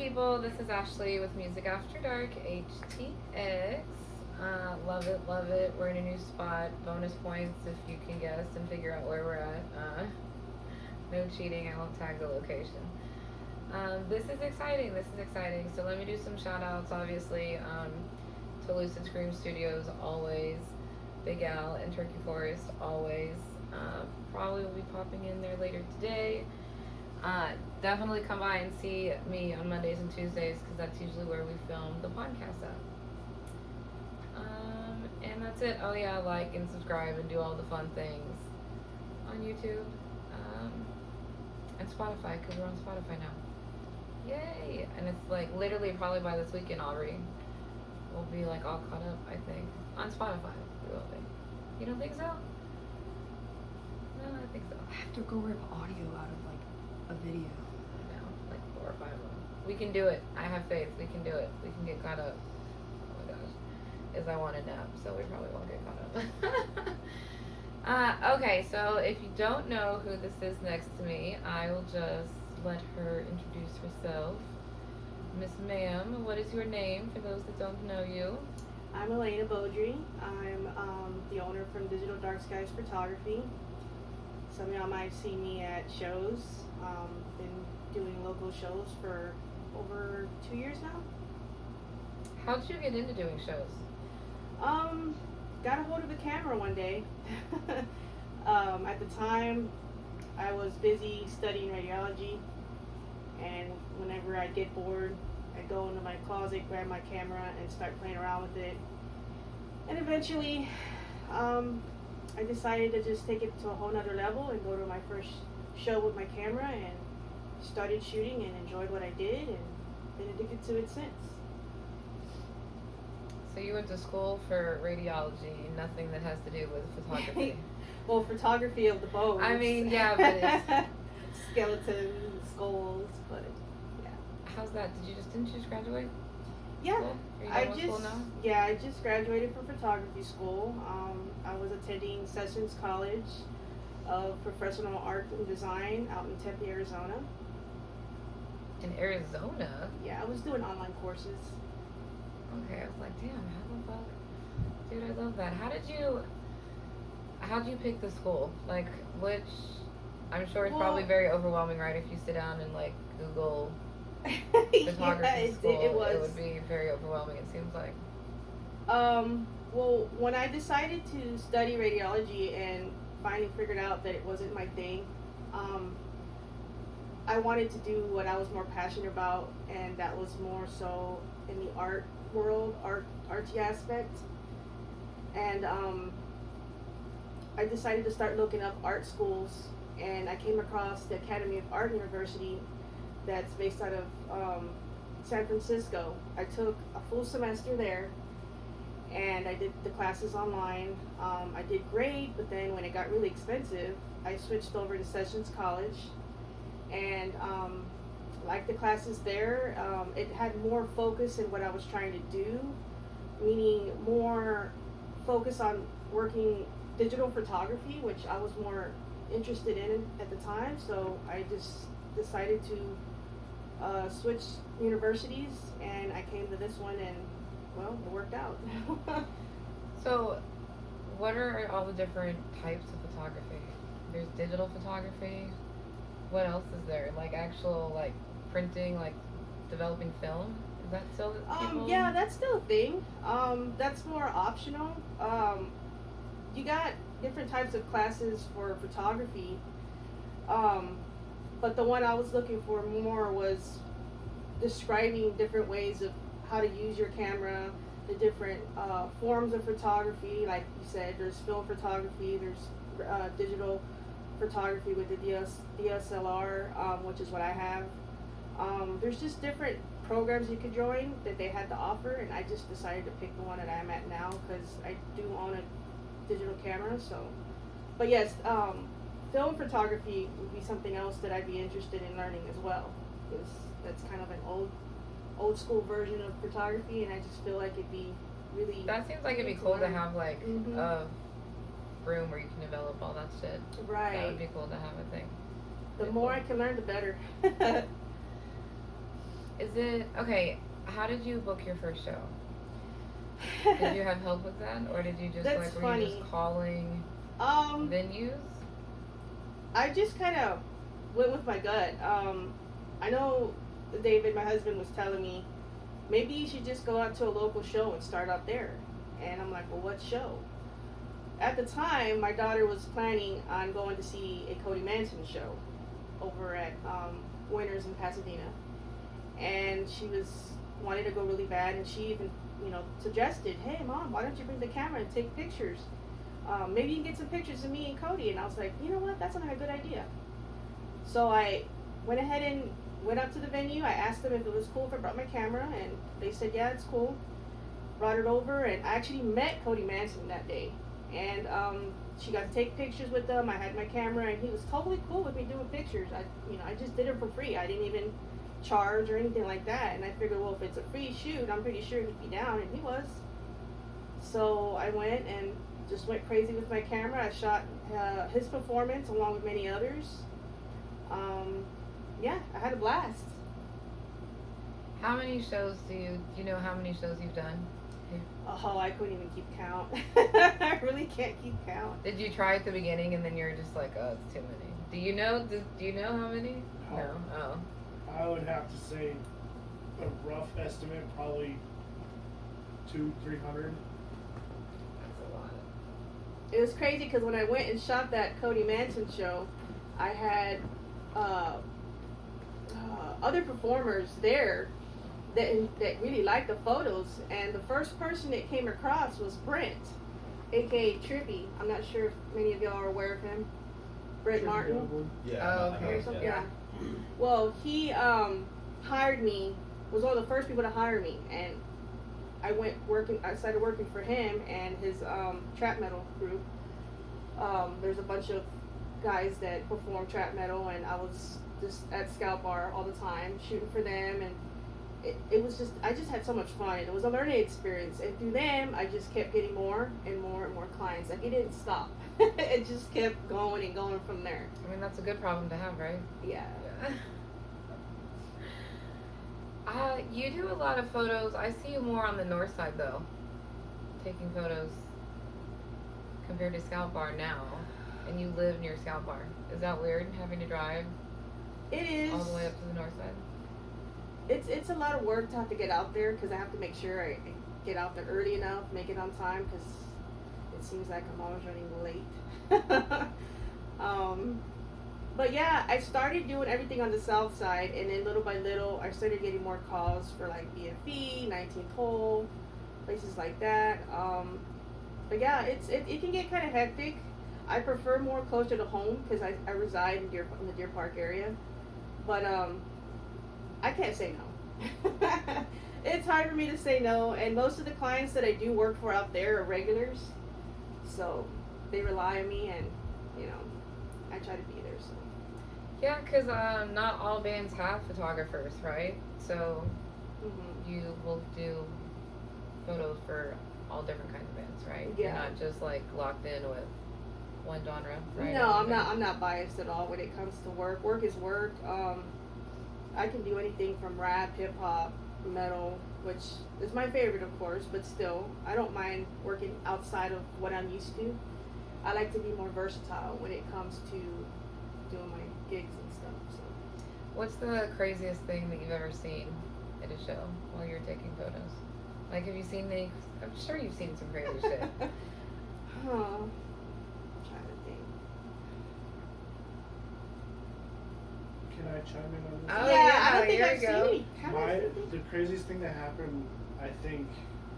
people. This is Ashley with Music After Dark, HTX. Love it, love it. We're in a new spot. Bonus points if you can guess and figure out where we're at. No cheating. I won't tag the location. This is exciting. This is exciting. So let me do some shout outs, obviously, to Lucid Scream Studios, always. Big Al and Turkey Forest, always. Probably will be popping in there later today. Definitely come by and see me on Mondays and Tuesdays because that's usually where we film the podcast at. And that's it. Oh yeah, like and subscribe and do all the fun things on YouTube and Spotify because we're on Spotify now. Yay! And it's like literally probably by this weekend already we'll be like all caught up. I think on Spotify we will be. You don't think so? No, I think so. I have to go rip audio out of like a video. I know, like 4 or 5 of them. We can do it. I have faith. We can do it. We can get caught up. Oh my gosh. Is I want a nap, so we probably won't get caught up. Okay, so if you don't know who this is next to me, I will just let her introduce herself. Miss Ma'am, what is your name for those that don't know you? I'm Elena Beaudry. I'm the owner from Digital Dark Skies Photography. Some of y'all might have seen me at shows. Been doing local shows for over 2 years now. How did you get into doing shows? Got a hold of a camera one day. At the time, I was busy studying radiology, and whenever I'd get bored, I'd go into my closet, grab my camera, and start playing around with it. And eventually, I decided to just take it to a whole nother level and go to my first show with my camera and started shooting and enjoyed what I did and been addicted to it since. So you went to school for radiology, nothing that has to do with photography. Well, photography of the bones. I mean, yeah, but it's... Skeletons, skulls, but yeah. How's that? Didn't you just graduate? Yeah. School? Are you done with school now? Yeah, I just graduated from photography school. I was attending Sessions College of Professional Art and Design out in Tempe, Arizona. In Arizona? Yeah, I was doing online courses. Okay, I was like, damn, how the fuck? Dude, I love that. How'd you pick the school? Like, which, I'm sure it's probably very overwhelming, right? If you sit down and, like, Google photography school, it would be very overwhelming, it seems like. Well, when I decided to study radiology and finally figured out that it wasn't my thing, I wanted to do what I was more passionate about, and that was more so in the art world, artsy aspect. And I decided to start looking up art schools, and I came across the Academy of Art University that's based out of San Francisco. I took a full semester there, and I did the classes online. I did great, but then when it got really expensive, I switched over to Sessions College, and like the classes there, it had more focus in what I was trying to do, meaning more focus on working digital photography, which I was more interested in at the time. So I just decided to switch universities, and I came to this one, and well, it worked out. So, what are all the different types of photography? There's digital photography. What else is there? Like actual, like printing, like developing film? Is that still people? Yeah, that's still a thing. That's more optional. You got different types of classes for photography. But the one I was looking for more was describing different ways of how to use your camera, the different forms of photography. Like you said, there's film photography, there's digital photography with the DSLR, which is what I have. There's just different programs you could join that they had to offer, and I just decided to pick the one that I'm at now because I do own a digital camera. So, but yes, film photography would be something else that I'd be interested in learning as well, because that's kind of an old school version of photography, and I just feel like it'd be really. That seems like it'd be cool to have like a room where you can develop all that shit. Right. That would be cool to have, I think. The more I can learn, the better. Is it okay? How did you book your first show? Did you have help with that, or did you just That's were you funny. just calling venues? I just kind of went with my gut. I know David, my husband, was telling me maybe you should just go out to a local show and start out there. And I'm like, well, what show? At the time, my daughter was planning on going to see a Cody Manson show over at Winners in Pasadena, and she was wanted to go really bad, and she even suggested, hey mom, why don't you bring the camera and take pictures? Maybe you can get some pictures of me and Cody. And I was like, you know what, that's not a good idea. So I went ahead and went up to the venue. I asked them if it was cool if I brought my camera, and they said yeah, it's cool. Brought it over, and I actually met Cody Manson that day, and she got to take pictures with them. I had my camera, and he was totally cool with me doing pictures. I just did it for free. I didn't even charge or anything like that. And I figured, well, if it's a free shoot, I'm pretty sure he'd be down, and he was. So I went and just went crazy with my camera. I shot his performance along with many others. Yeah, I had a blast. How many shows do you know how many shows you've done? Oh, I couldn't even keep count. I really can't keep count. Did you try at the beginning and then you're just like, oh, it's too many? Do you know how many? No. Oh. I would have to say a rough estimate, probably 200-300. That's a lot. It was crazy because when I went and shot that Cody Manson show, I had other performers there that really liked the photos, and the first person that came across was Brent, aka Trippy. I'm not sure if many of y'all are aware of him. Brent Martin. Yeah. Oh, okay. Yeah. Well, he hired me. Was one of the first people to hire me, and I started working for him and his trap metal group. There's a bunch of guys that perform trap metal, and I was just at Scout Bar all the time shooting for them, and it was just, I just had so much fun. It was a learning experience, and through them I just kept getting more and more and more clients. Like, it didn't stop. It just kept going and going from there. I mean, that's a good problem to have, right? Yeah. You do a lot of photos. I see you more on the north side though, taking photos compared to Scout Bar now, and you live near Scout Bar. Is that weird having to drive It is. all the way up to the north side? It's a lot of work to have to get out there, because I have to make sure I get out there early enough, make it on time, because it seems like I'm always running late. But yeah, I started doing everything on the south side, and then little by little I started getting more calls for like BFE, 19th hole, places like that. But yeah, it can get kind of hectic. I prefer more closer to home because I reside in the Deer Park area. But I can't say no. It's hard for me to say no, and most of the clients that I do work for out there are regulars, so they rely on me, and I try to be there. So Yeah, because not all bands have photographers, right? So you will do photos for all different kinds of bands, right? Yeah. You're not just like locked in with one genre, right? No, I'm not biased at all when it comes to work. Work is work. I can do anything from rap, hip hop, metal, which is my favorite, of course, but still, I don't mind working outside of what I'm used to. I like to be more versatile when it comes to doing my gigs and stuff. So. What's the craziest thing that you've ever seen at a show while you're taking photos? Like, have you seen any? I'm sure you've seen some crazy shit. I'm trying to think. Can I chime in on this? Oh, yeah, yeah, I don't think here I've we go. seen any. The craziest thing that happened, I think,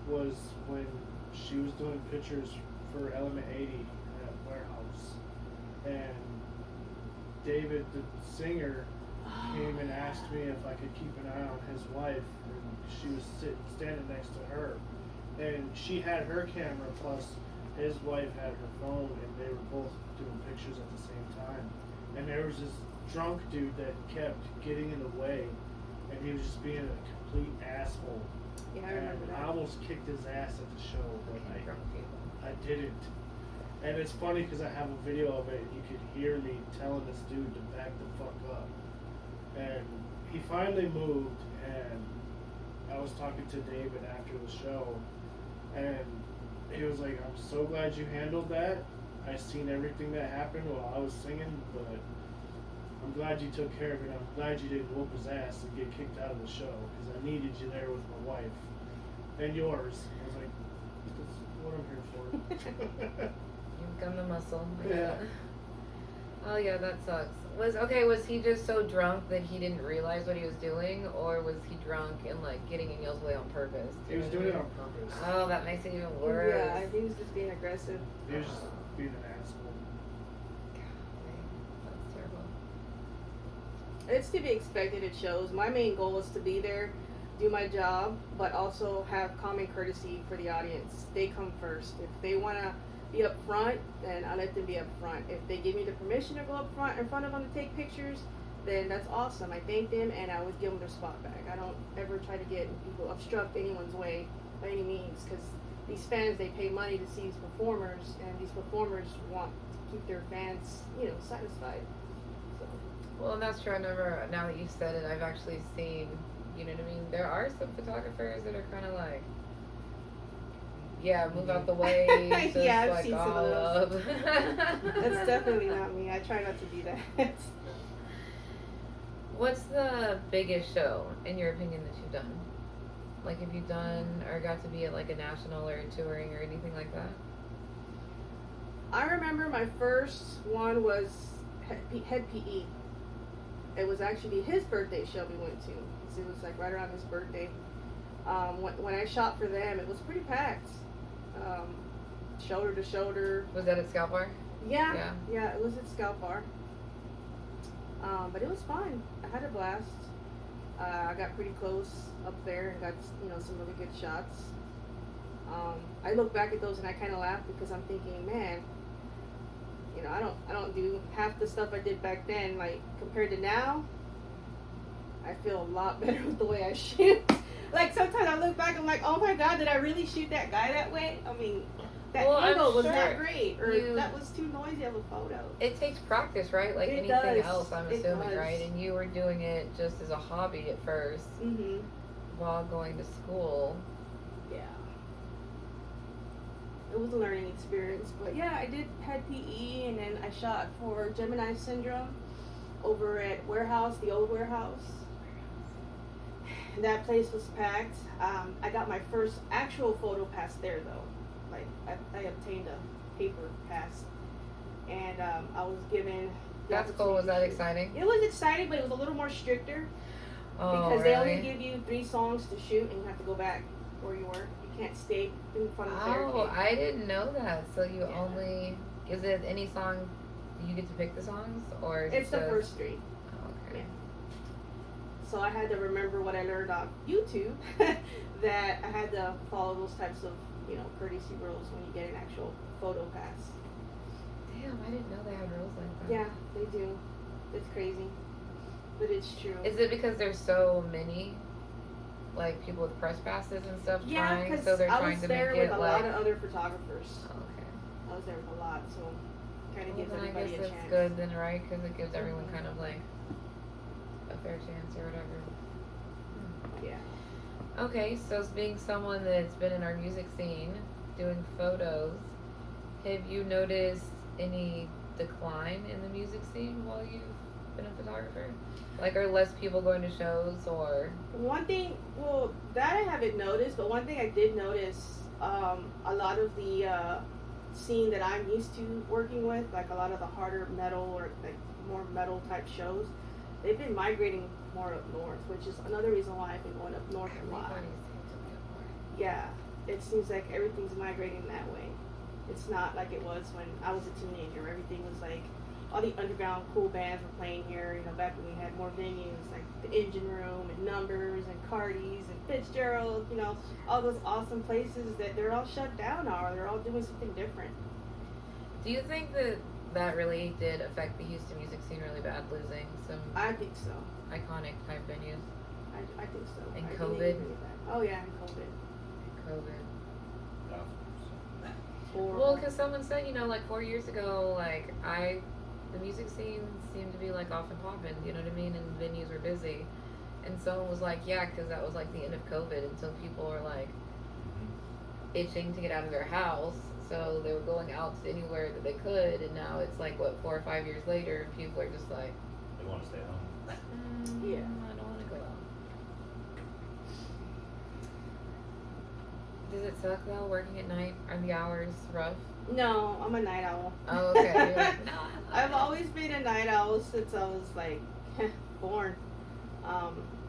was when she was doing pictures for Element 80 at Warehouse, and David, the singer, came and asked me if I could keep an eye on his wife, and she was standing next to her, and she had her camera plus his wife had her phone, and they were both doing pictures at the same time, and there was this drunk dude that kept getting in the way, and he was just being a complete asshole. Yeah, I remember that. I almost kicked his ass at the show, but Drunk people. I didn't. And it's funny because I have a video of it, and you could hear me telling this dude to back the fuck up. And he finally moved, and I was talking to David after the show, and he was like, "I'm so glad you handled that. I seen everything that happened while I was singing, but I'm glad you took care of it. I'm glad you didn't whoop his ass and get kicked out of the show, because I needed you there with my wife and yours." I was like, "That's what I'm here for." You've got the muscle. Yeah. Oh yeah, that sucks. Was he just so drunk that he didn't realize what he was doing, or was he drunk and like getting in y'all's way on purpose? He was doing it on purpose. Oh, that makes it even worse. Yeah, I think he was just being aggressive. He was just being an asshole. That's terrible. It's to be expected at shows. My main goal is to be there, do my job, but also have common courtesy for the audience. They come first. If they want to be up front, then I let them be up front. If they give me the permission to go up front in front of them to take pictures, then that's awesome. I thank them and I always give them their spot back. I don't ever try to get people obstruct anyone's way by any means, because these fans, they pay money to see these performers, and these performers want to keep their fans, satisfied. So. Well, and that's true. Now that you've said it, I've actually seen, you know what I mean? There are some photographers that are kind of like, yeah, move out the way. Just Yeah, I've like seen some all of up. That's definitely not me. I try not to do that. What's the biggest show, in your opinion, that you've done? Like, have you done or got to be at like a national or touring or anything like that? I remember my first one was Head PE. It was actually his birthday show we went to. It was like right around his birthday. When I shot for them, it was pretty packed. Shoulder to shoulder. Was that at Scalp Bar? Yeah, it was at Scalp Bar. But it was fun. I had a blast. I got pretty close up there and got some really good shots. I look back at those and I kind of laugh because I'm thinking, man, I don't do half the stuff I did back then. Like compared to now, I feel a lot better with the way I shoot. Like sometimes I look back, I'm like, oh my god, did I really shoot that guy that way? I mean, that angle was not great, or that was too noisy of a photo. It takes practice, right? Like It anything does. else, I'm It assuming, does. right? And you were doing it just as a hobby at first, Mhm. while going to school. Yeah. It was a learning experience, but yeah, I did Head PE, and then I shot for Gemini Syndrome over at Warehouse, the old Warehouse. That place was packed. I got my first actual photo pass there, though. Like I obtained a paper pass, and I was given. That's cool. Was that exciting? It was exciting, but it was a little more stricter Oh, because really? they only give you 3 songs to shoot, and you have to go back where you were. You can't stay in front of the barricade. Oh, I didn't know that. So you Yeah. only is it any song? You get to pick the songs, or is It's it the just, first 3. Oh, okay. Yeah. So I had to remember what I learned on YouTube that I had to follow those types of, courtesy rules when you get an actual photo pass. Damn, I didn't know they had rules like that. Yeah, they do. It's crazy, but it's true. Is it because there's so many, like people with press passes and stuff Yeah, trying, because so they're I trying was to there make with it a like. lot of other photographers. Oh, okay. I was there with a lot, so kind of Well, gives then I everybody guess a that's chance. good then, right? Because it gives everyone Mhm. kind of like a fair chance or whatever. Yeah. Okay, so as being someone that's been in our music scene, doing photos, have you noticed any decline in the music scene while you've been a photographer? Like, are less people going to shows, or? One thing, that I haven't noticed, but one thing I did notice, a lot of the scene that I'm used to working with, like a lot of the harder metal or like more metal type shows, they've been migrating more up north, which is another reason why I've been going up north a lot. Everybody seems to be up north. Yeah, it seems like everything's migrating that way. It's not like it was when I was a teenager, where everything was like, all the underground cool bands were playing here, back when we had more venues, like the Engine Room and Numbers and Cardi's and Fitzgerald, all those awesome places that they're all shut down now, or they're all doing something different. Do you think that really did affect the Houston music scene really bad, losing some I think so. iconic type venues? I think so. And I think COVID? it really bad. Oh yeah, and COVID. COVID. Horrible. Well, because someone said, like 4 years ago, like the music scene seemed to be like off and popping, you know what I mean? And venues were busy. And someone was like, yeah, because that was like the end of COVID, and so people were like itching to get out of their house, so they were going out to anywhere that they could, and now it's like, what, 4 or 5 years later, and people are just like, They want to stay home. Yeah. I don't want to go out. Does it suck though, working at night? Are the hours rough? No, I'm a night owl. Oh, okay. You're like, no, I love I've it." always been a night owl since I was like born.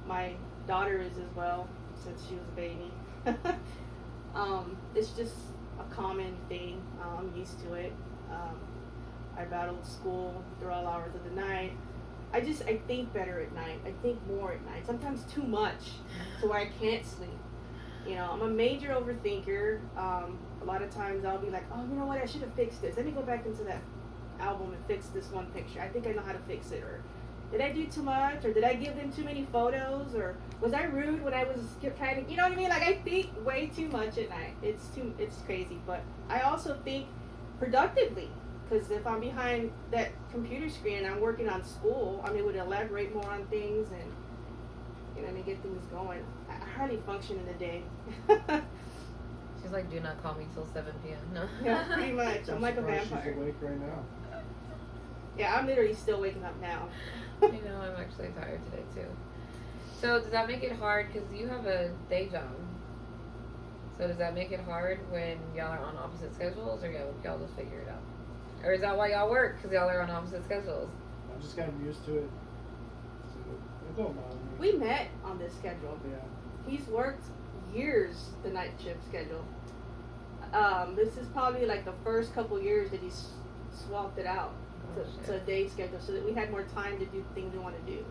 My daughter is as well since she was a baby. It's just a common thing. I'm used to it. I battled school through all hours of the night. I think better at night. I think more at night. Sometimes too much to where I can't sleep. You know, I'm a major overthinker. A lot of times I'll be like, oh, you know what? I should have fixed this. Let me go back into that album and fix this one picture. I think I know how to fix it. Or did I do too much? Or did I give them too many photos? Or was I rude when I was trying to, you know what I mean? Like, I think way too much at night. It's crazy. But I also think productively. Because if I'm behind that computer screen and I'm working on school, I'm able to elaborate more on things and, you know, get things going. I hardly function in the day. She's like, do not call me till 7 p.m. No. Yeah, pretty much. I'm like a surprised vampire. She's awake right now. Yeah, I'm literally still waking up now. You know, I'm actually tired today too. So does that make it hard? Because you have a day job. So does that make it hard when y'all are on opposite schedules, or y'all just figure it out? Or is that why y'all work? Because y'all are on opposite schedules? I'm just kind of used to it. So it don't bother me. We met on this schedule. Yeah. He's worked years the night shift schedule. This is probably like the first couple years that he's swapped it out to a day schedule so that we had more time to do things we want to do.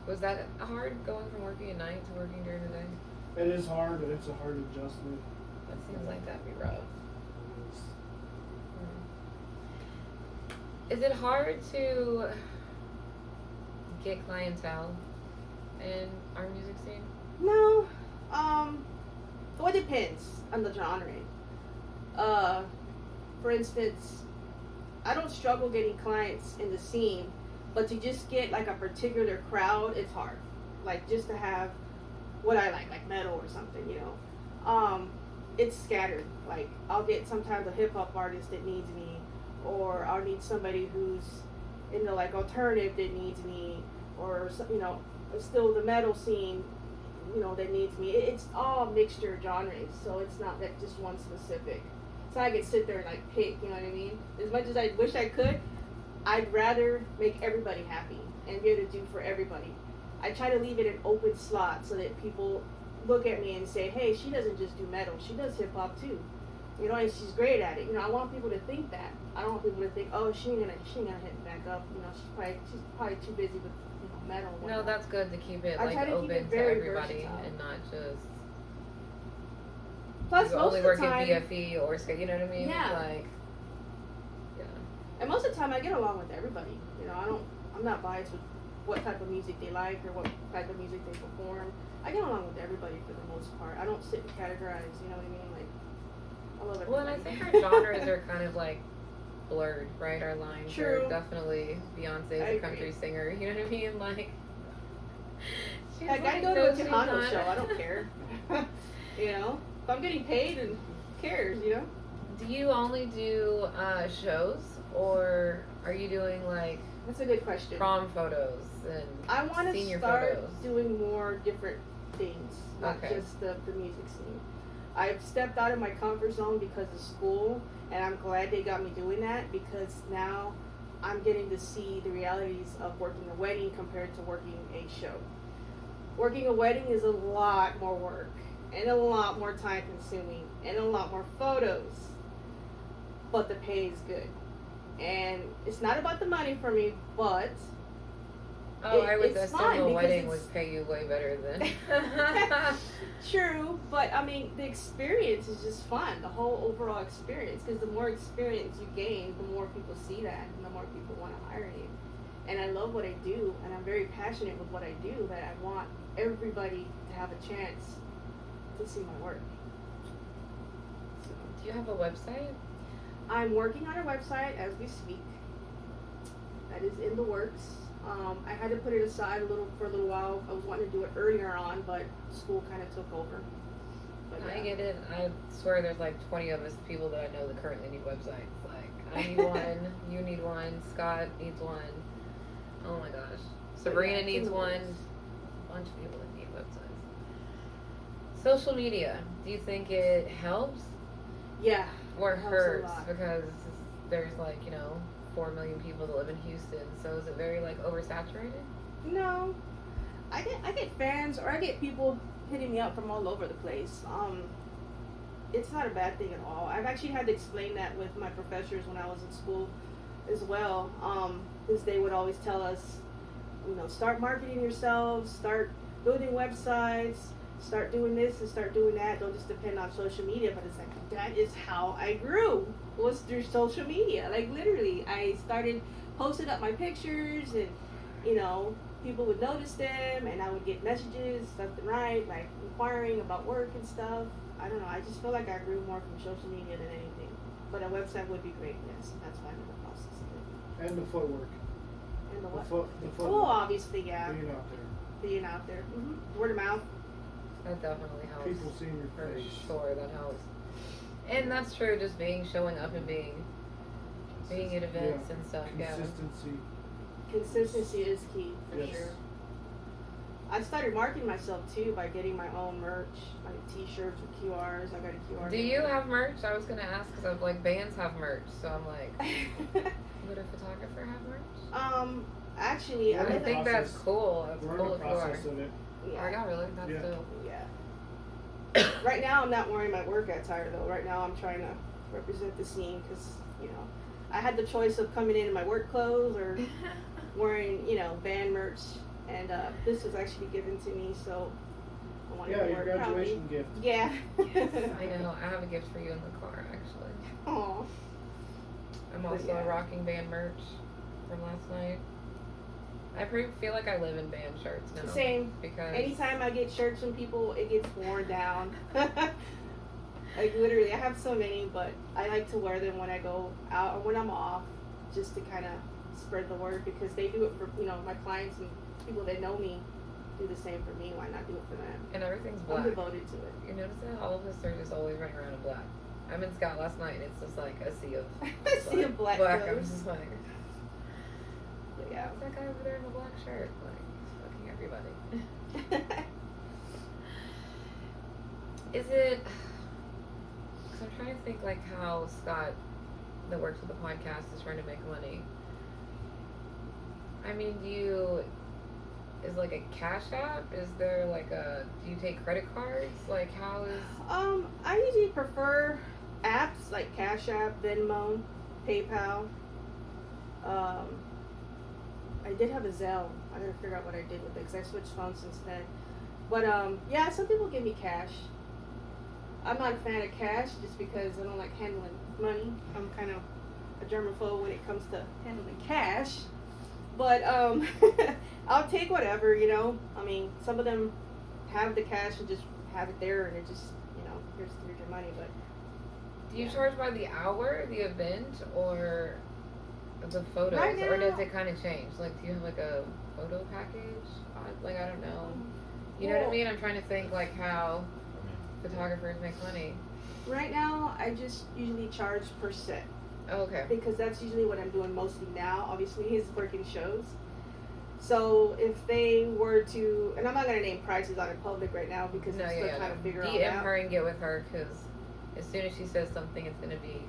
Was that hard going from working at night to working during the day? It is hard, and it's a hard adjustment. That seems like that'd be rough. It is. Is it hard to get clientele in our music scene? No, well, it depends on the genre. For instance, I don't struggle getting clients in the scene, but to just get like a particular crowd, it's hard. Like just to have what I like metal or something, you know. It's scattered. Like I'll get sometimes a hip hop artist that needs me, or I'll need somebody who's in the like alternative that needs me, or you know, still the metal scene, you know, that needs me. It's all mixture genres, so it's not like just one specific. So I can sit there and like pick, you know what I mean? As much as I wish I could, I'd rather make everybody happy and be able to do for everybody. I try to leave it an open slot so that people look at me and say, hey, she doesn't just do metal, she does hip hop too. You know, and she's great at it. You know, I want people to think that. I don't want people to think, oh, she ain't gonna hit back up. You know, she's probably too busy with, you know, metal. And No, whatnot. that's good to keep it I like try to keep open it to very everybody versatile. and not just Plus, you most only of the work time, at BFE or you know what I mean? Yeah. Like, yeah. and most of the time, I get along with everybody. You know, I'm not biased with what type of music they like or what type of music they perform. I get along with everybody for the most part. I don't sit and categorize. You know what I mean? Like, I love everybody. Well, and I think our genres are kind of like blurred, right? Our lines True. are definitely Beyonce's I a agree. country singer. You know what I mean? Like, she's Heck, I like, go no, to a she's Tejano not. show. I don't care. You know, if I'm getting paid, and who cares? You know. Do you only do shows, or are you doing like That's a good question. prom photos and I want to senior start photos? doing more different things, not Okay. just the music scene. I've stepped out of my comfort zone because of school, and I'm glad they got me doing that because now I'm getting to see the realities of working a wedding compared to working a show. Working a wedding is a lot more work and a lot more time consuming and a lot more photos, but the pay is good. And it's not about the money for me, but Oh, I would it's fine assume a because wedding it's- would pay you way better than. True, but I mean, the experience is just fun, the whole overall experience, because the more experience you gain, the more people see that, and the more people want to hire you. And I love what I do, and I'm very passionate with what I do, that I want everybody to have a chance to see my work. So, Do you have a website? I'm working on a website as we speak. That is in the works. I had to put it aside for a little while. I was wanting to do it earlier on, but school kind of took over. But I get it. I swear there's like 20 of us people that I know that currently need websites. Like, I need one, you need one, Scott needs one. Oh my gosh. Sabrina yeah, needs one. A bunch of people that need websites. Social media. Do you think it helps Yeah. or it helps a hurts? lot. Because there's like, 4 million people that live in Houston. So is it very like oversaturated? No, I get fans or I get people hitting me up from all over the place. It's not a bad thing at all. I've actually had to explain that with my professors when I was in school as well. Because they would always tell us, start marketing yourselves, start building websites, start doing this and start doing that. Don't just depend on social media. But it's like, that is how I grew, was through social media. Like literally, I started posting up my pictures and, people would notice them and I would get messages left and right, like inquiring about work and stuff. I don't know. I just feel like I grew more from social media than anything. But a website would be great, yes. That's why I'm in the process of it. And the footwork. And the The what? footwork. Oh, obviously, yeah. Being out there. Being out there. Word of mouth. That definitely helps. People seeing your For face. sure, that helps. And that's true, just showing up and being at events and stuff, Consistency. Consistency is key, for Yes. sure. I started marketing myself, too, by getting my own merch, like t-shirts with QRs. I got a QR. Do you have merch? I was going to ask, because I'm like, bands have merch, so I'm like, would a photographer have merch? Actually, We're in I the think that's process. cool. That's We're cool in the if you are. process of it. Oh, yeah. yeah, really? That's Yeah. dope. Yeah. Right now, I'm not wearing my work attire though. Right now, I'm trying to represent the scene because I had the choice of coming in my work clothes or wearing band merch, and this was actually given to me, so I wanted Yeah, to your wear it proudly. graduation gift. Yeah. I know. I have a gift for you in the car, actually. Aw. I'm But also yeah. rocking band merch from last night. I feel like I live in band shirts now. Same. Because Anytime I get shirts from people, it gets worn down. Like literally, I have so many, but I like to wear them when I go out or when I'm off, just to kind of spread the word because they do it for my clients and people that know me do the same for me. Why not do it for them? And everything's I'm black. devoted to it. You notice that all of us are just always running around in black. I'm in Scott last night, and it's just like a sea of A sea of black I'm clothes. just like, But yeah. what's that guy over there in the black shirt? Like, he's fucking everybody. Is it? Because I'm trying to think like how Scott, that works with the podcast, is trying to make money. I mean, is like a Cash App? Is there like do you take credit cards? Like how is? I usually prefer apps like Cash App, Venmo, PayPal. I did have a Zelle. I gotta figure out what I did with it because I switched phones since then. But yeah, some people give me cash. I'm not a fan of cash just because I don't like handling money. I'm kind of a germaphobe when it comes to handling cash. But I'll take whatever, I mean, some of them have the cash and just have it there and it just, here's your money. But Do you yeah. charge by the hour, the event, or the photos, Right or does now- it kind of change? Like, do you have like a photo package? Like, I don't know. You know what I Well- mean? I'm trying to think like how photographers make money. Right now, I just usually charge per set. Oh, okay. Because that's usually what I'm doing mostly now. Obviously, he's working shows. So if they were to, and I'm not gonna name prices on it public right now because No, I'm still trying to figure all DM out. her and get with her, because as soon as she says something, it's gonna be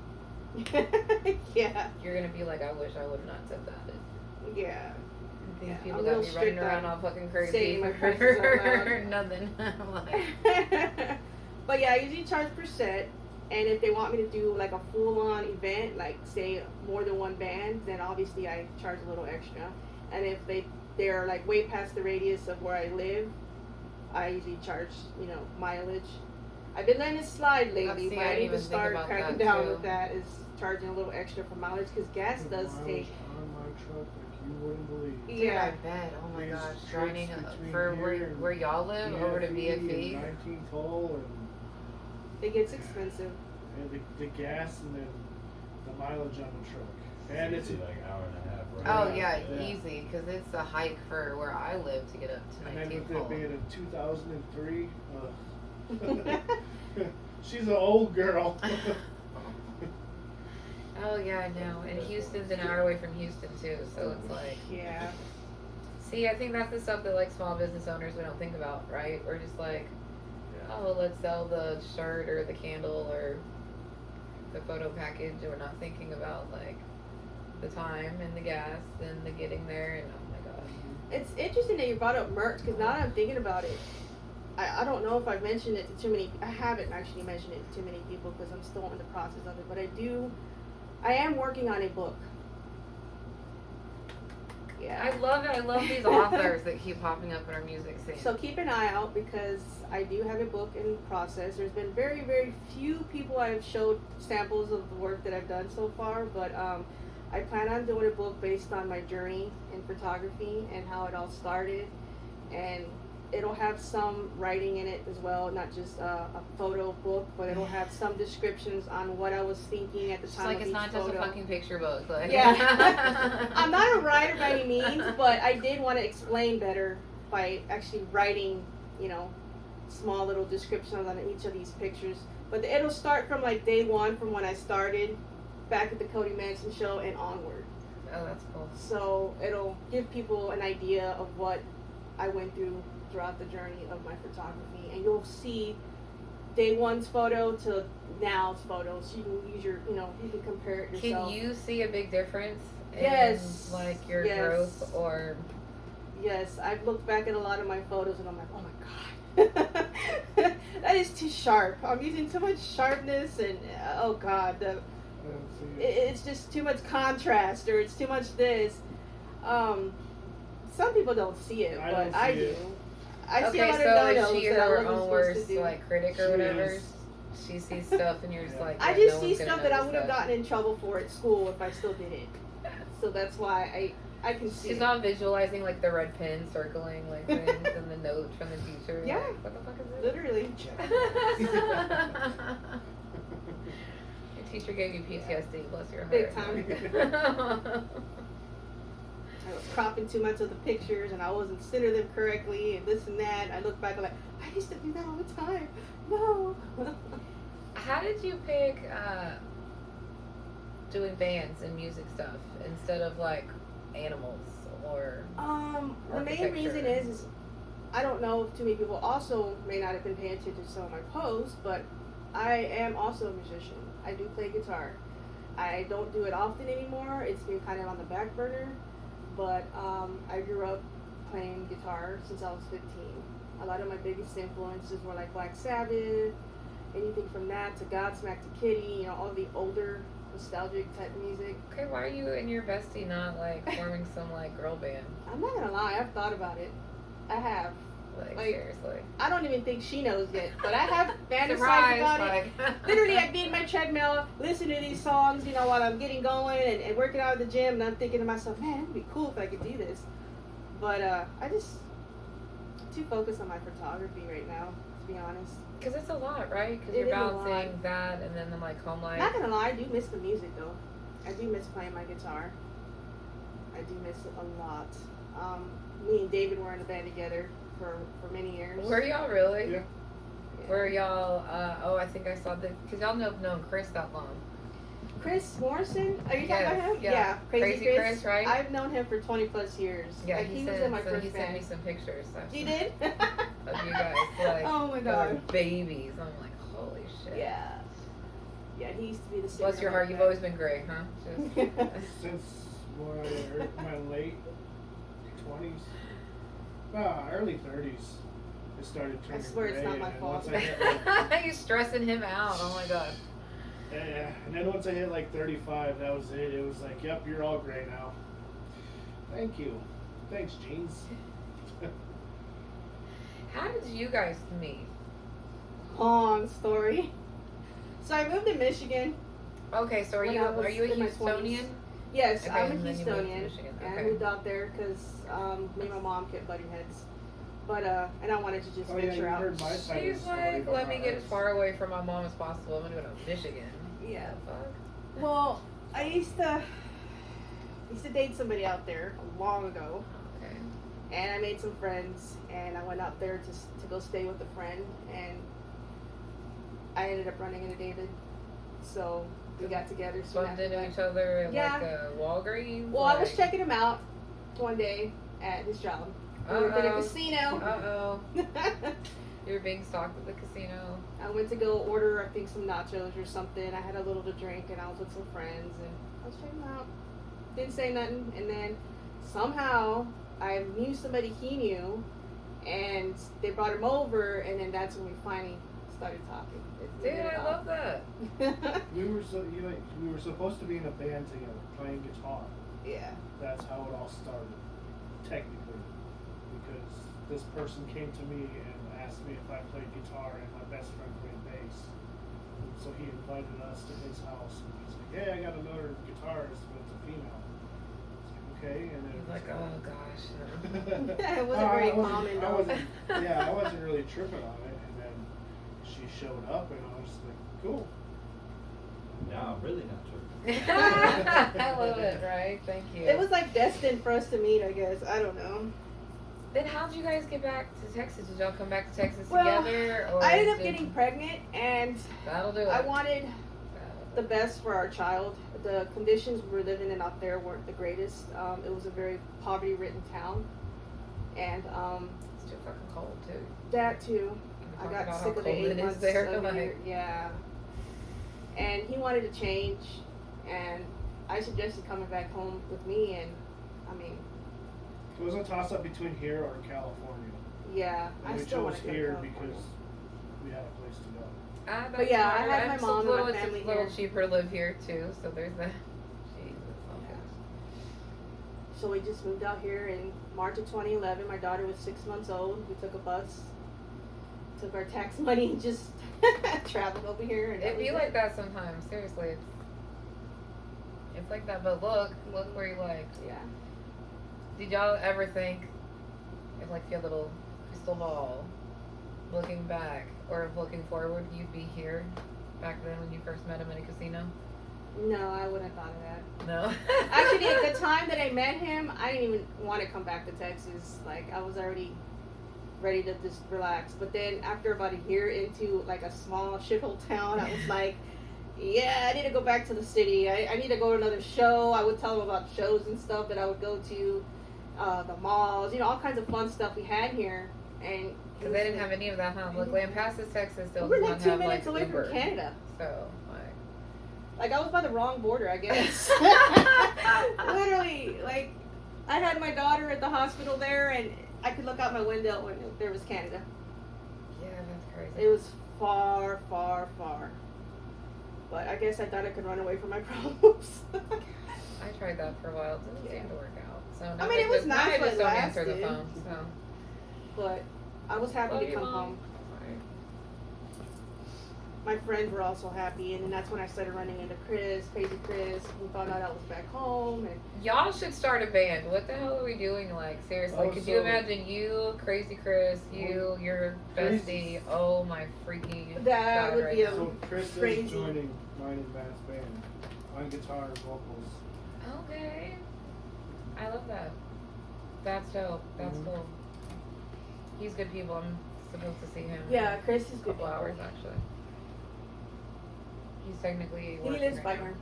Yeah, you're gonna be like, I wish I would have not said that. yeah. These Yeah, people I'm got real me running strict around on all fucking crazy saying my for prices out loud. nothing. I'm like, But yeah, I usually charge per set. And if they want me to do like a full-on event, like say more than one band, then obviously I charge a little extra. And if they're like way past the radius of where I live, I usually charge mileage. I've been letting it slide lately, See, but I I didn't need to even think start about cracking that, down too. with that. Is charging a little extra for mileage because gas The does mileage take. on my truck like you wouldn't believe. Yeah. I bet. Oh my These gosh, trips driving between for here and where y'all live over to BFE BFE. and 19 toll It gets expensive. and the gas and then the mileage on the truck. And it's easy, like an hour and a half. Right? Oh yeah, Yeah. easy, because it's a hike for where I live to get up to and then 19th with it hole. being in 2003, she's an old girl. Oh yeah, I know. And Houston's an hour away from Houston too, so it's like. Yeah. See, I think that's the stuff that like small business owners we don't think about, right? We're just like, Yeah. oh, let's sell the shirt or the candle or the photo package. And we're not thinking about like the time and the gas and the getting there. And oh my gosh. It's interesting that you brought up merch because now that I'm thinking about it, I don't know if I've mentioned it to too many. I haven't actually mentioned it to too many people because I'm still in the process of it. But I am working on a book. Yeah. I love it. I love these authors that keep popping up in our music scene. So keep an eye out because I do have a book in process. There's been very, very few people I've showed samples of the work that I've done so far, but I plan on doing a book based on my journey in photography and how it all started, and it'll have some writing in it as well, not just a photo book, but it'll have some descriptions on what I was thinking at the It's time like of it's each not photo. just a fucking picture book. Like. Yeah. I'm not a writer by any means, but I did want to explain better by actually writing, small little descriptions on each of these pictures. But it'll start from like day one, from when I started back at the Cody Manson show and onward. Oh, that's cool. So it'll give people an idea of what I went through throughout the journey of my photography. And you'll see day one's photo to now's photo. So you can use you can compare it yourself. Can you see a big difference in Yes. like your Yes. growth or Yes, I've looked back at a lot of my photos and I'm like, oh my god, that is too sharp. I'm using too much sharpness and oh god, it's just too much contrast or it's too much this. Some people don't see it, I but don't I see do. it. I see a okay, lot so of is no-nos she that I her wasn't own supposed worst to do. like critic or She whatever? is. She sees stuff and you're just like, I yeah, just no see one's gonna stuff that I notice would have that. gotten in trouble for at school if I still did it. So that's why I can see She's it. not visualizing like the red pen circling like things and the note from the teacher. Yeah. Like, what the fuck is this? Literally. Your teacher gave you PTSD, bless your heart. Big time. I was cropping too much of the pictures and I wasn't centering them correctly and this and that. I look back and like, I used to do that all the time. No. How did you pick doing bands and music stuff instead of like animals or The main architecture? reason is I don't know if too many people also may not have been paying attention to some of my posts, but I am also a musician. I do play guitar. I don't do it often anymore. It's been kind of on the back burner. But I grew up playing guitar since I was 15. A lot of my biggest influences were like Black Sabbath, anything from that to Godsmack to Kitty, all the older nostalgic type music. Okay, why are you and your bestie not like forming some like girl band? I'm not gonna lie, I've thought about it. I have. Like Like, seriously. I don't even think she knows yet, but I have fantasized Surprise, about it. like Literally, I'd be in my treadmill, listening to these songs, while I'm getting going and working out at the gym, and I'm thinking to myself, man, it'd be cool if I could do this. But I just too focused on my photography right now, to be honest. Because it's a lot, right? Because It you're is a lot. balancing that and then the like home life. Not gonna lie, I do miss the music though. I do miss playing my guitar. I do miss it a lot. Me and David were in a band together for many years. Were y'all really? Yeah. Yeah. Were y'all? I think I saw the because y'all have known Chris that long. Chris Morrison? Are you talking Yes, about him? yeah. Crazy Chris, right? I've known him for 20 plus years. Yeah, Like, he was sent. in my So first he sent band. me some pictures. You did? Of you guys, like, oh my y'all god. are babies. I'm like, holy shit. Yeah. Yeah, he used to be the singer. Bless your of heart. my You've band. always been great, huh? Just, Since my late 20s, early 30s, it started turning swear it's gray, not my and fault. once I hit, like, you stressing him out. Oh my god. yeah, and then once I hit like 35, that was it. It was like, yep, you're all gray now. Thank you. Thanks, jeans. How did you guys meet? Long story. So I moved to Michigan. Okay, so are When you I was a in my Houstonian? Yes, Okay, I'm a and then you moved to Houstonian. Michigan, And I okay. moved out there because me and my mom kept butting heads. But, and I wanted to just Oh, yeah, venture you out. heard my side of the She's story like, about let me get as us. far away from my mom as possible. I'm gonna go to Michigan. Yeah. The fuck? Well, I used to, used to date somebody out there long ago, Okay. and I made some friends, and I went out there to go stay with a friend, and I ended up running into David, so we got together soon Bumped after into that. each other at Yeah. like a Walgreens. Well, I was checking him out one day at his job. We were at a Uh casino. oh. You were being stalked at the casino. I went to go order, I think, some nachos or something. I had a little to drink, and I was with some friends, and I was checking him out. Didn't say nothing, and then somehow I knew somebody he knew, and they brought him over, and then that's when we finally started talking. Dude, I love that. We were supposed to be in a band together, playing guitar. Yeah. That's how it all started, technically, because this person came to me and asked me if I played guitar, and my best friend played bass. And so he invited us to his house, and he's like, "Hey, I got another guitarist, but it's a female." I was like, "Okay," and then You're like, oh gosh. It wasn't very common, though. I wasn't really tripping on it, and then she showed up, and I was just like, "Cool." Now I'm really not sure. I love it, right? Thank you. It was like destined for us to meet, I guess. I don't know. Then how'd you guys get back to Texas? Did y'all come back to Texas Well, together? Or I ended up did- getting pregnant, and That'll do it. I wanted That'll the do it. best for our child. The conditions we were living in out there weren't the greatest. It was a very poverty-ridden town, and It's too fucking cold too. that too. Can we I talk got about sick how of the cold 8 it is months there? of Like, year. Yeah. And he wanted to change, and I suggested coming back home with me, and I mean, It was a toss-up between here or California. yeah, And I we still want chose to come to here California. because we had a place to go. that's But yeah, I smart. had my It's mom and a little, my it's family a little here. cheaper to live here too, so there's that. Jesus, okay. So we just moved out here in March of 2011. My daughter was 6 months old. We took a bus, took our tax money, and just traveled over here. And It'd be that was like it. that sometimes. Seriously, it's like that. But look where you like. Yeah. Did y'all ever think, if like you had a little crystal ball, looking back or looking forward, you'd be here back then when you first met him in a casino? No, I wouldn't have thought of that. No. Actually, the time that I met him, I didn't even want to come back to Texas. Like, I was already ready to just relax. But then after about a year into like a small shithole town, I was like, yeah, I need to go back to the city. I need to go to another show. I would tell him about shows and stuff that I would go to, the malls, all kinds of fun stuff we had here. And Because they didn't have any of that, huh? Look, Lampasas, Texas still we're does like not 2 have minutes like away Uber. from Canada. So, Like, I was by the wrong border, I guess. Literally, like, I had my daughter at the hospital there, and I could look out my window when there was Canada. yeah, that's crazy. It was far, far, far. But I guess I thought I could run away from my problems. I tried that for a while. It didn't seem to work out. So now I mean, it was now nice I when just it don't answer the lasted. phone. So. But I was happy Love to you, come Mom. home. My friends were also happy, and then that's when I started running into Chris, Crazy Chris. We found out I was back home, and Y'all should start a band. What the hell are we doing? Like, seriously, Oh, could you so- imagine you, Crazy Chris, you, your bestie? Oh my freaking that God, would right be now. a So Chris crazy. is joining mine and Matt's band on guitar and vocals. Okay. I love that. That's dope. That's Mhm. cool. He's good people. I'm supposed to see him Yeah, Chris is in a good. couple hours actually. He's technically He working lives right by now. her.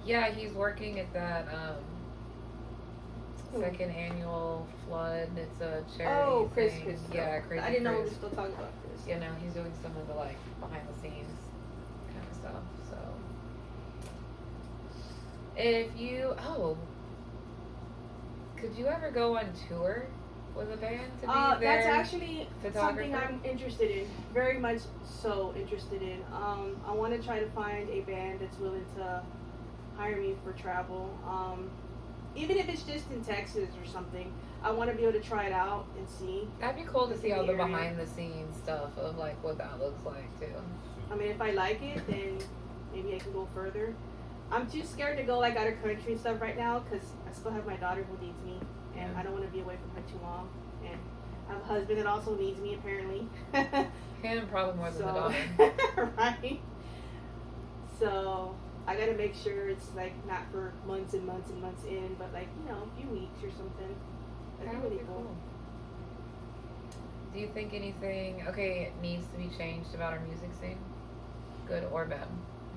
Yeah, he's working at that Who? second annual flood. It's a charity Oh, Chris, thing. Chris. Yeah, Crazy I didn't know we were Chris. still talking about Chris. You know, he's doing some of the like behind the scenes kind of stuff. So if you could you ever go on tour with a band to be there? That's actually something photographer? I'm interested in. Very much so interested in. I want to try to find a band that's willing to hire me for travel. Even if it's just in Texas or something, I want to be able to try it out and see. That'd be cool to see in all the the area. behind the scenes stuff of like what that looks like too. I mean, if I like it, then maybe I can go further. I'm too scared to go like out of country and stuff right now because I still have my daughter who needs me, and Yeah. I don't want to be away from her too long. And I have a husband that also needs me apparently. Him probably more than the So, daughter. right. So, I gotta make sure it's like not for months and months and months in, but like, you know, a few weeks or something. That'd That be would really be cool. cool. Do you think anything needs to be changed about our music scene? Good or bad?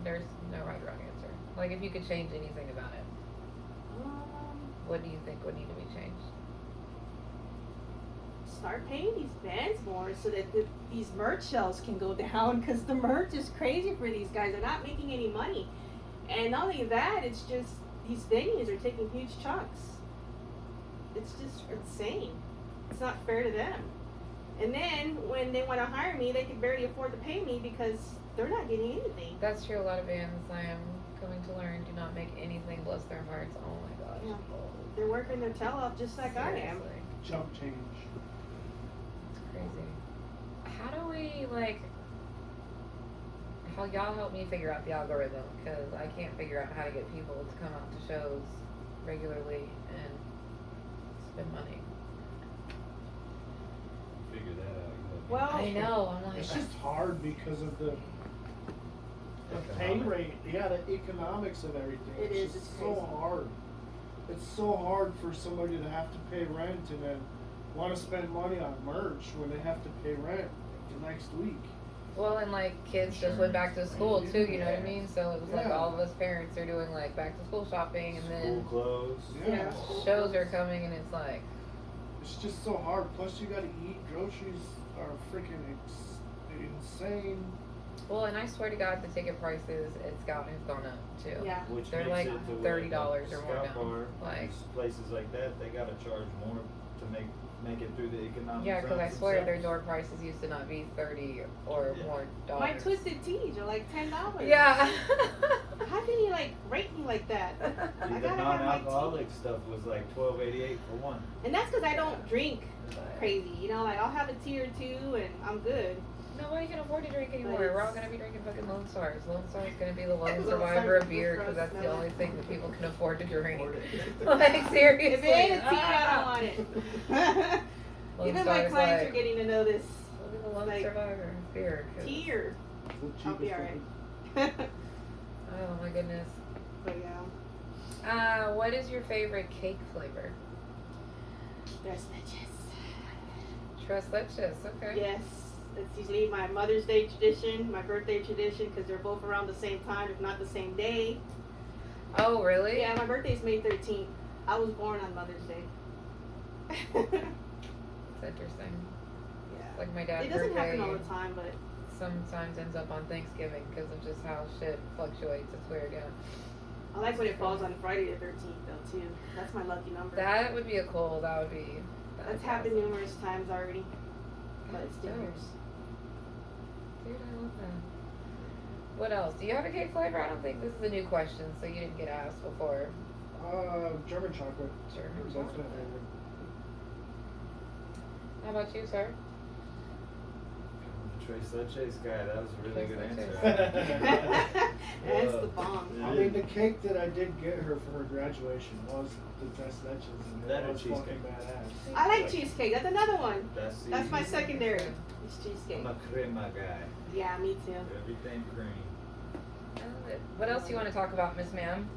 There's no right or wrong answer. Like if you could change anything about it, what do you think would need to be changed? Start paying these bands more so that these merch shelves can go down, because the merch is crazy for these guys. They're not making any money. And not only that, it's just these venues are taking huge chunks. It's just insane. It's not fair to them. And then when they want to hire me, they can barely afford to pay me because they're not getting anything. That's true. A lot of bands, I am coming to learn, do not make anything, bless their hearts. Oh my gosh. Yeah. They're working their tail off just like I am. Seriously. Jump change. It's crazy. How do we, like, how y'all help me figure out the algorithm? Because I can't figure out how to get people to come out to shows regularly and spend money. Figure that out. Well, I know, I'm like, It's just hard because of the pay Economic. rate. Yeah, the economics of everything. It is, Just it's so crazy. hard. It's so hard for somebody to have to pay rent and then want to spend money on merch when they have to pay rent the next week. well, and like kids just went back to school too, you know what I Yeah. mean? So it was like Yeah. all of us parents are doing like back to school shopping, and School then clothes. Yeah. shows are coming, and it's like, It's just so hard. Plus, you gotta eat. Groceries are freaking insane. well, and I swear to God, the ticket prices have gone up too. yeah. Which They're makes like it to where, $30 or more Scout now. Bar, Like- places like that, they gotta charge more to make it through the economic. Yeah, because I zones swear their themselves. door prices used to not be 30 or Yeah. more My dollars. Twisted Teas are like $10. Yeah. How can you like rate me like that? I The gotta have my non-alcoholic tea. stuff was like $12.88 for one. And that's because I don't drink crazy. You know, like I'll have a tea or two and I'm good. Nobody can afford to drink anymore. But We're all it's- gonna be drinking fucking Lone Stars. Lone Star's gonna be the lone Lone survivor Star of beer because gross that's the smell. only thing that people can afford to drink. Afford Like seriously. If it ain't a tea, I don't want it. Lone Even my Star's clients like, are getting to know this. We'll be the lone like, survivor of beer. 'cause- Tea or It's the I'll be cheapest alright. thing. Oh my goodness. But yeah, What is your favorite cake flavor? there's bitches. Tres leches. Okay. Yes, it's usually my Mother's Day tradition, my birthday tradition, because they're both around the same time, if not the same day. Oh really? Yeah, my birthday's May 13th. I was born on Mother's Day. It's interesting. Yeah. Like my dad's It doesn't birthday happen all the time, but sometimes ends up on Thanksgiving because of just how shit fluctuates. It's weird, yeah. I like when it falls on Friday the 13th though too. That's my lucky number. That would be a cool. That would be. That's happened numerous times already, but it's still yours. Dude, I love that. What else? Do you have a cake flavor? I don't think this is a new question, so you didn't get asked before. German chocolate. German That's my chocolate. favorite. How about you, sir? The Tres Leches guy, that was a really good Tres answer. That's the bomb. I mean, the cake that I did get her for her graduation was the Tres Leches, and That it or was cheesecake. fucking badass. I like cheesecake. That's another one. That's my easy. secondary. It's cheesecake. I'm a crema guy. Yeah, me too. Everything cream. I love it. What else do you want to talk about, Miss Ma'am?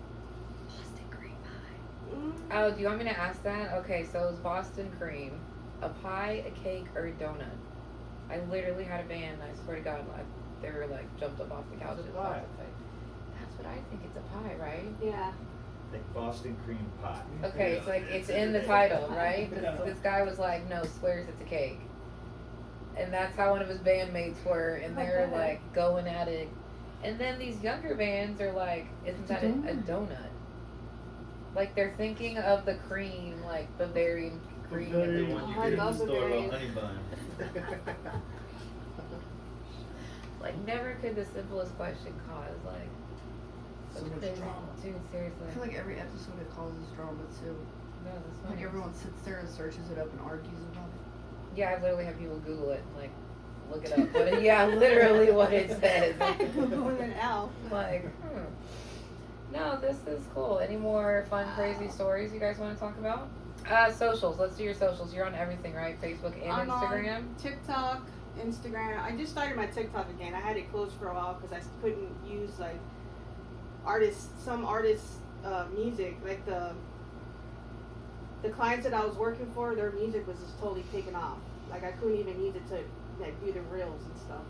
Boston cream pie. Mm. Oh, do you want me to ask that? Okay, so it's Boston cream, a pie, a cake, or a donut? I literally had a band. I swear to God, they were like jumped up off the couch. It's a and pie. That's what I think. It's a pie, right? Yeah. Like Boston cream pie. Okay, it's like it's in the title, right? This guy was like, no, swears it's a cake, and that's how one of his bandmates were, and they're like going at it. And then these younger bands are like, isn't that a donut? Like they're thinking of the cream, like Bavarian cream. The Bavarian. one you Oh, I get in the love store, a Bavarian. honey bun. Like never could the simplest question cause like So such much crazy- drama. Dude, seriously. I feel like every episode it causes drama too. No, that's not Like everyone sits there and searches it up and argues about it. Yeah, I literally have people Google it and like look it up. But yeah, literally what it says. Google with an L. Like, no, this is cool. Any more fun, crazy stories you guys want to talk about? Socials. Let's do your socials. You're on everything, right? Facebook and I'm Instagram. on TikTok, Instagram. I just started my TikTok again. I had it closed for a while because I couldn't use like some artists' music, like the clients that I was working for, their music was just totally taken off. Like I couldn't even use it to like do the reels and stuff.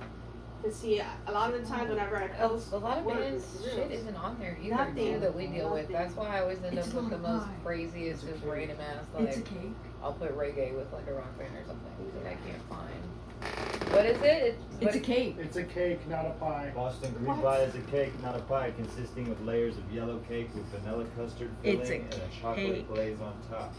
To see, a lot of the times whenever I post, A lot of work bands with shit reels, isn't on there either, Nothing. too, that we deal with. Nothing. That's why I always end It's up with the not most pie. craziest, It's just okay. random ass, It's a like, cake. I'll put reggae with like a rock band or something that I can't find. What is it? It's a cake. It's a cake, not a pie. Boston cream What? pie is a cake, not a pie, consisting of layers of yellow cake with vanilla custard filling It's a and a chocolate cake. glaze on top.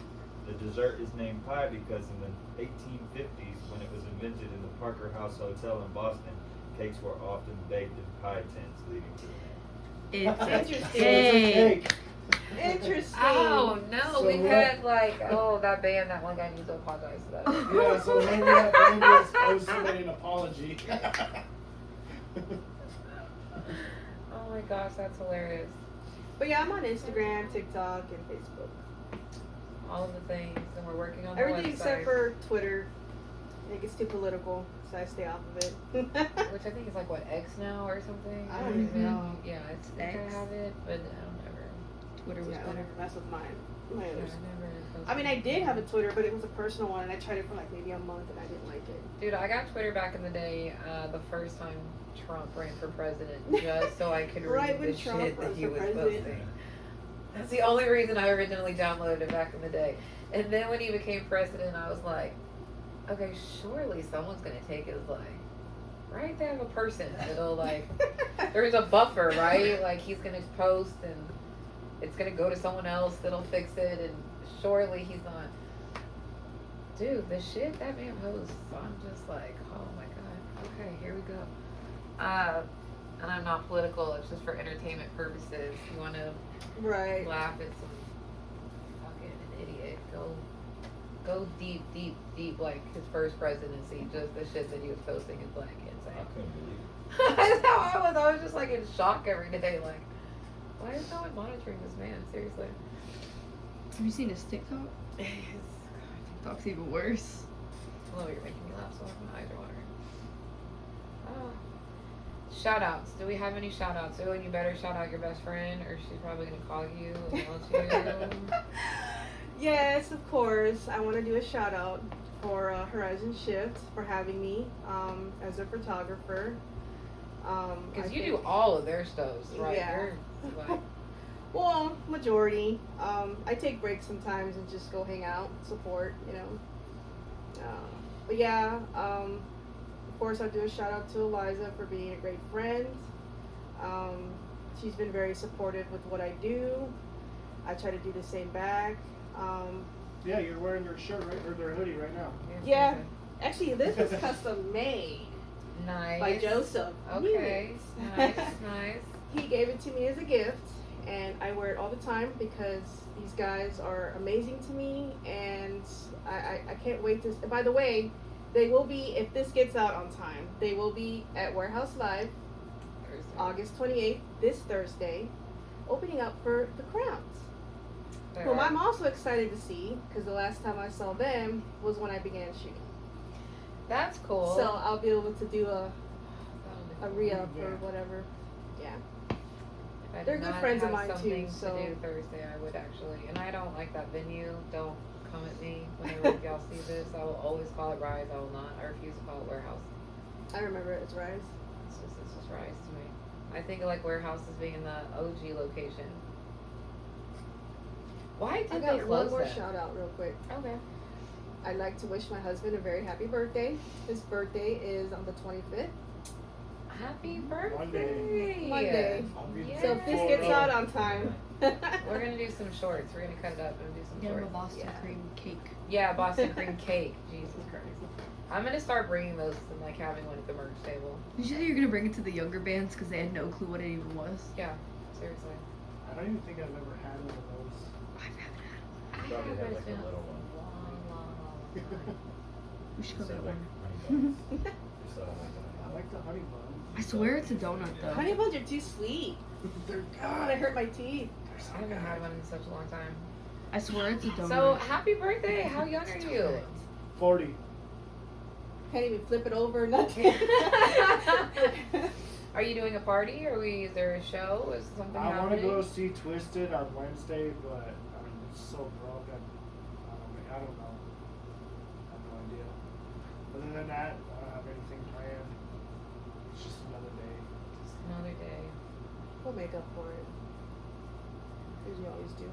The dessert is named pie because in the 1850s, when it was invented in the Parker House Hotel in Boston, cakes were often baked in pie tins, leading to the name. It's a Interesting. cake. Interesting. Oh no, So we've what- had like that band, that one guy needs to apologize for that. Yeah, so remember that band was owes somebody an apology. Oh my gosh, that's hilarious. But yeah, I'm on Instagram, TikTok, and Facebook. All of the things, and we're working on the Everything website, except for Twitter. It gets too political, so I stay off of it. which I think is like what, X now or something. I don't even know. Yeah, it's I think X. I have it, but I don't ever. Twitter was Yeah, better. whatever. That's with mine. My Yeah, others. I never posted I mean, I did have a anything. Twitter, but it was a personal one, and I tried it for like maybe a month, and I didn't like it. Dude, I got Twitter back in the day, the first time Trump ran for president, just so I could Right read when the Trump shit that runs he for was president. posting. That's the only reason I originally downloaded it back in the day. And then when he became president, I was like, okay, surely someone's gonna take it as like, right? They have a person that'll like, there's a buffer, right? Like he's gonna post and it's gonna go to someone else that'll fix it, and surely he's not. Dude, the shit that man posts, I'm just like, oh my god. Okay, here we go. And I'm not political. It's just for entertainment purposes. You want to Right. laugh at some fucking idiot? Go deep, deep, deep. Like his first presidency, just the shit that he was posting is like I insane. couldn't believe it. That's how I was. I was just like in shock every day. Like, why is no one monitoring this man? Seriously. Have you seen his TikTok? TikTok's even worse. Oh, you're making me laugh so much. My eyes are watering. Oh. Shout outs. Do we have any shout outs? Oh, and you better shout out your best friend, or she's probably going to call you and yell at you. Yes, of course. I want to do a shout out for Horizon Shift for having me as a photographer. Because I you think- do all of their stuff, right? Yeah. You're like, Well, majority. I take breaks sometimes and just go hang out, support, you know. But yeah, of course, I do a shout out to Eliza for being a great friend. She's been very supportive with what I do. I try to do the same back. Yeah, you're wearing their shirt right, or their hoodie right now. Yeah. Actually, this is custom made Nice. by Joseph. Okay. Yes. Nice, nice. He gave it to me as a gift, and I wear it all the time because these guys are amazing to me, and I can't wait to. By the way, they will be, if this gets out on time, they will be at Warehouse Live Thursday. August 28th, this Thursday, opening up for the Crowns, There whom are- I'm also excited to see because the last time I saw them was when I began shooting. That's cool. So I'll be able to do a That'll be re-up or Yeah. whatever. Yeah. If I They're did good not friends of have mine, something too, so- to do Thursday, I would actually, and I don't like that venue. Don't come at me whenever y'all see this. I will always call it Rise. I will not. I refuse to call it Warehouse. I remember it as Rise. It's just Rise to me. I think of like Warehouse as being the OG location. Why I did they got one close more that? shout out real quick. Okay. I'd like to wish my husband a very happy birthday. His birthday is on the 25th. Happy birthday. Monday. Yeah. So if this gets out on time. We're gonna do some shorts. We're gonna cut it up and do some Yeah, shorts. a Boston Yeah. cream cake. Yeah, Boston cream cake. Jesus Christ. I'm gonna start bringing those and like having one at the merch table. Did you say you're gonna bring it to the younger bands because they had no clue what it even was? Yeah, seriously. I don't even think I've ever had one of those. I haven't had one. You probably Yeah, had but like it's a been little one. long time. We should go Instead get of, like, one. honey buns. Just, I like the honey buns. I swear it's a donut though. Honey buns are too sweet. They're God, I hurt my teeth. I haven't had one in such a long time. I swear it's a donut. So happy birthday! How young are you? 40. Can't even flip it over, nothing. Are you doing a party? Is there a show? Is something I want to happening? go see Twisted on Wednesday, but I'm so broke. I don't know. I have no idea. Other than that, I don't have anything planned. It's just another day. Just another day. We'll make up for it. As you always do.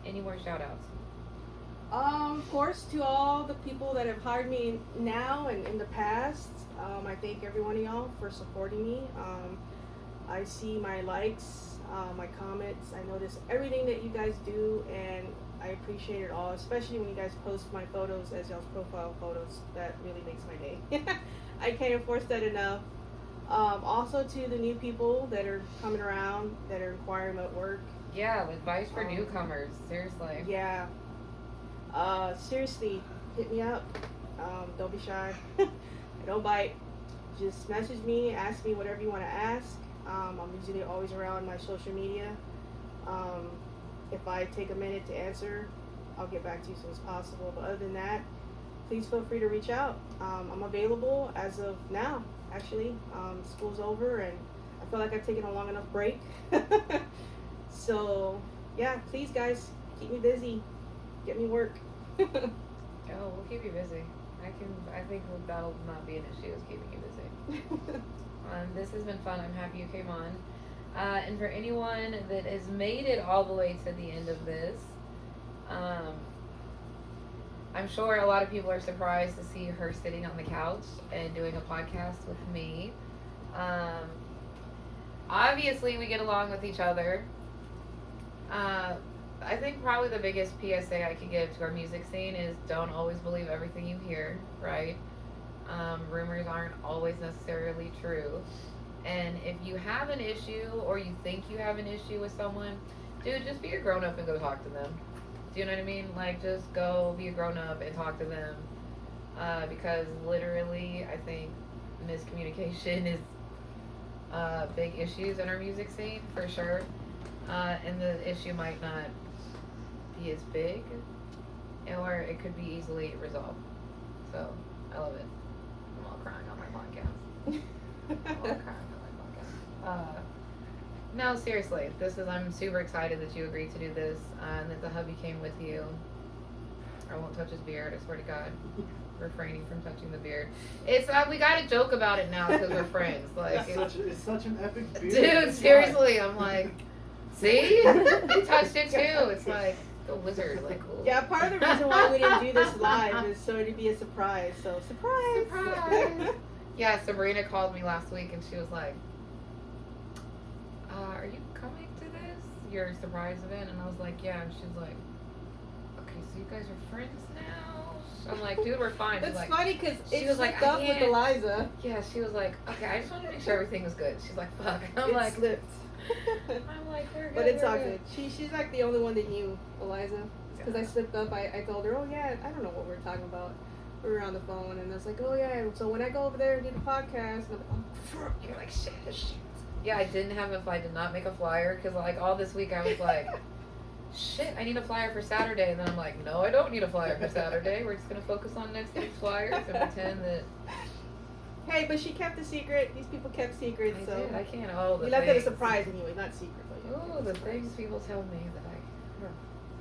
Any more shout outs? Of course, to all the people that have hired me now and in the past, I thank every one of y'all for supporting me. I see my likes, my comments. I notice everything that you guys do, and I appreciate it all, especially when you guys post my photos as y'all's profile photos. That really makes my day. I can't enforce that enough. Also to the new people that are coming around, that are inquiring about work. Yeah, advice for newcomers. Seriously. Yeah. Seriously, hit me up. Don't be shy. I don't bite. Just message me, ask me whatever you want to ask. I'm usually always around my social media. If I take a minute to answer, I'll get back to you as soon as possible. But other than that, please feel free to reach out. I'm available as of now, actually. School's over, and I feel like I've taken a long enough break. So, yeah, please, guys, keep me busy. Get me work. Oh, we'll keep you busy. I think that'll not be an issue, is keeping you busy. This has been fun. I'm happy you came on. And for anyone that has made it all the way to the end of this, I'm sure a lot of people are surprised to see her sitting on the couch and doing a podcast with me. Obviously, we get along with each other. I think probably the biggest PSA I could give to our music scene is don't always believe everything you hear, right? Rumors aren't always necessarily true. And if you have an issue or you think you have an issue with someone, dude, just be a grown up and go talk to them. Do you know what I mean? Like, just go be a grown up and talk to them. Because literally, I think miscommunication is big issues in our music scene, for sure. And the issue might not be as big, or it could be easily resolved. So, I love it. I'm all crying on my podcast. I'm all crying on my podcast. No, seriously, I'm super excited that you agreed to do this, and that the hubby came with you. I won't touch his beard, I swear to God. Refraining from touching the beard. It's we gotta joke about it now because we're friends. Like, it's such an epic beard. dude, seriously, I'm like, see? He touched it too. It's like the wizard. Like, ooh. Yeah, part of the reason why we didn't do this live is so it'd be a surprise. So, surprise! Surprise! Yeah, Sabrina called me last week and she was like, are you coming to this? Your surprise event? And I was like, yeah. And she's like, okay, so you guys are friends now? I'm like, dude, we're fine. It's like, funny because she it was like, slipped up I with can't. Eliza. Yeah, she was like, okay, I just wanted to make sure everything was good. She's like, fuck. I'm It like, slipped. I'm like, we're good. But it's we're all good. She's like the only one that knew Eliza. Because I slipped up. I told her, oh yeah, I don't know what we were talking about. We were on the phone and I was like, oh yeah, so when I go over there and do the podcast, and I'm like, oh, fuck. You're like, shit. Yeah, I did not make a flyer because like all this week I was like, shit, I need a flyer for Saturday. And then I'm like, no, I don't need a flyer for Saturday. We're just going to focus on next week's flyers and pretend that. Hey, but she kept the secret. These people kept secrets, so. I can't. Oh, the We left it a things. surprise anyway, not secret. But Oh, the things people tell me that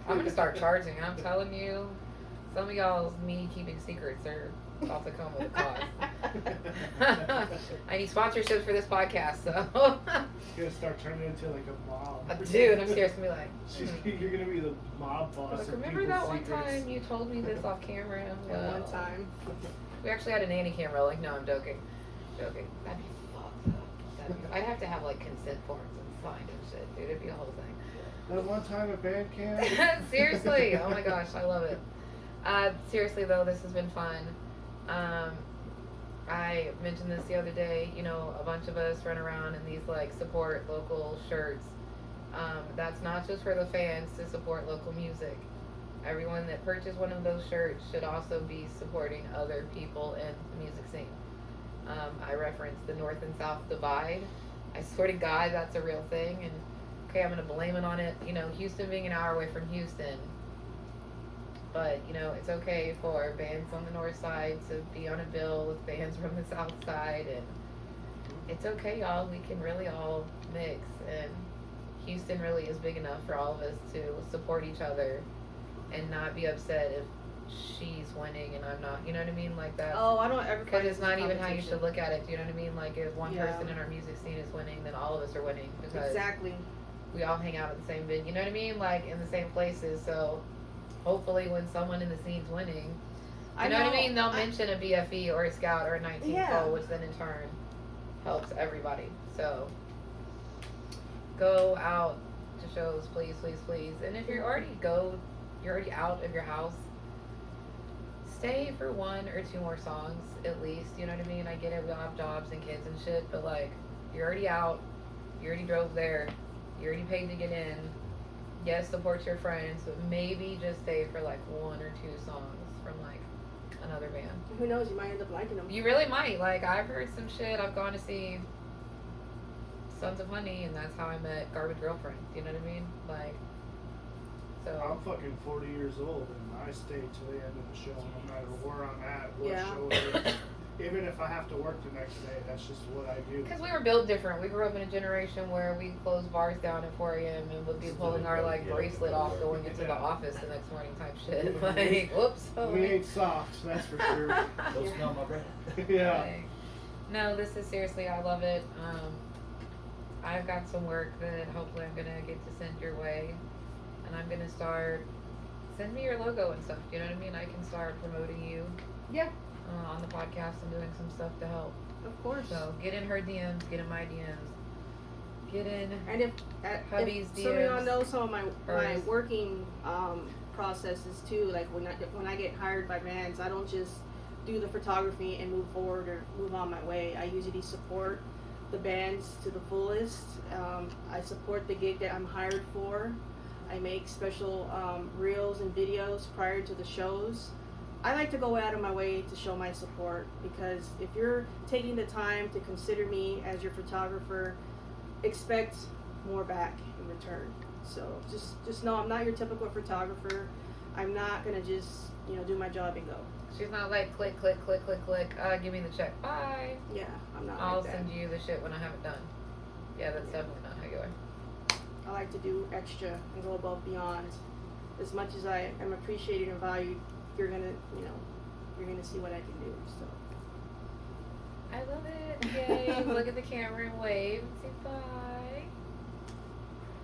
I'm going to start charging. I'm telling you, some of y'all's me keeping secrets are about to come with a cost. I need sponsorships for this podcast, so. You're gonna start turning into like a mob. Dude, I'm serious. Gonna be like, You're gonna be the mob boss. like, of remember people's that one secrets. time you told me this off camera? At Well, one time. we actually had a nanny camera. Like, no, I'm joking. Joking. That'd be fucked up. I'd have to have like consent forms and signed and shit, dude. It'd be a whole thing. That one time at band camp. Seriously. Oh my gosh, I love it. Seriously though, this has been fun. I mentioned this the other day, you know, a bunch of us run around in these like support local shirts. That's not just for the fans to support local music. Everyone that purchased one of those shirts should also be supporting other people in the music scene. I referenced the North and South divide. I swear to God, that's a real thing. And okay, I'm going to blame it on it, you know, Houston being an hour away from Houston. But, you know, it's okay for bands on the north side to be on a bill with bands from the south side. And it's okay, y'all. We can really all mix, and Houston really is big enough for all of us to support each other and not be upset if she's winning and I'm not. You know what I mean? Like that. Oh, I don't ever. Because find it's it not as a even how you competition. should look at it. Do you know what I mean? Like if one Yeah. person in our music scene is winning, then all of us are winning because Exactly. we all hang out at the same venue. You know what I mean? Like in the same places. So hopefully, when someone in the scene's winning, you know what I mean? They'll mention a BFE or a Scout or a 19 Yeah. Pole, which then in turn helps everybody. So go out to shows, please, please, please. And if you're already out of your house, stay for one or two more songs at least. You know what I mean? I get it. We all have jobs and kids and shit, but like you're already out. You already drove there. You already paid to get in. Yes, support your friends, but maybe just stay for like one or two songs from like another band. Who knows? You might end up liking them. You really might. Like I've heard some shit. I've gone to see Sons of Honey, and that's how I met Garbage Girlfriend. You know what I mean? Like, so. I'm fucking 40 years old and I stay till the end of the show no matter where I'm at, what Yeah. show it is. Even if I have to work the next day, that's just what I do. Because we were built different. We grew up in a generation where we closed bars down at 4 a.m. and would be pulling our like bracelet off going into the office the next morning type shit. Like, whoops. We ain't soft, that's for sure. Don't smell my breath. Yeah. Like, no, this is seriously, I love it. I've got some work that hopefully I'm gonna get to send your way, and I'm gonna start. Send me your logo and stuff. You know what I mean? I can start promoting you. Yeah. On the podcast and doing some stuff to help. Of course. So get in her DMs, get in my DMs, get in. And if Hubby's some of y'all DMs, know some of my hers. working processes too, like when I get hired by bands, I don't just do the photography and move forward or move on my way. I usually support the bands to the fullest. I support the gig that I'm hired for. I make special reels and videos prior to the shows. I like to go out of my way to show my support because if you're taking the time to consider me as your photographer, expect more back in return. So just know I'm not your typical photographer. I'm not gonna just do my job and go. She's not like click, click, click, click, click. Give me the check. Bye. Yeah, I'm not. I'll like that. send you the shit when I have it done. Yeah, that's definitely not how you are. I like to do extra and go above beyond. As much as I am appreciated and valued, you're gonna see what I can do. So. I love it. Yay. Look at the camera and wave. Say bye.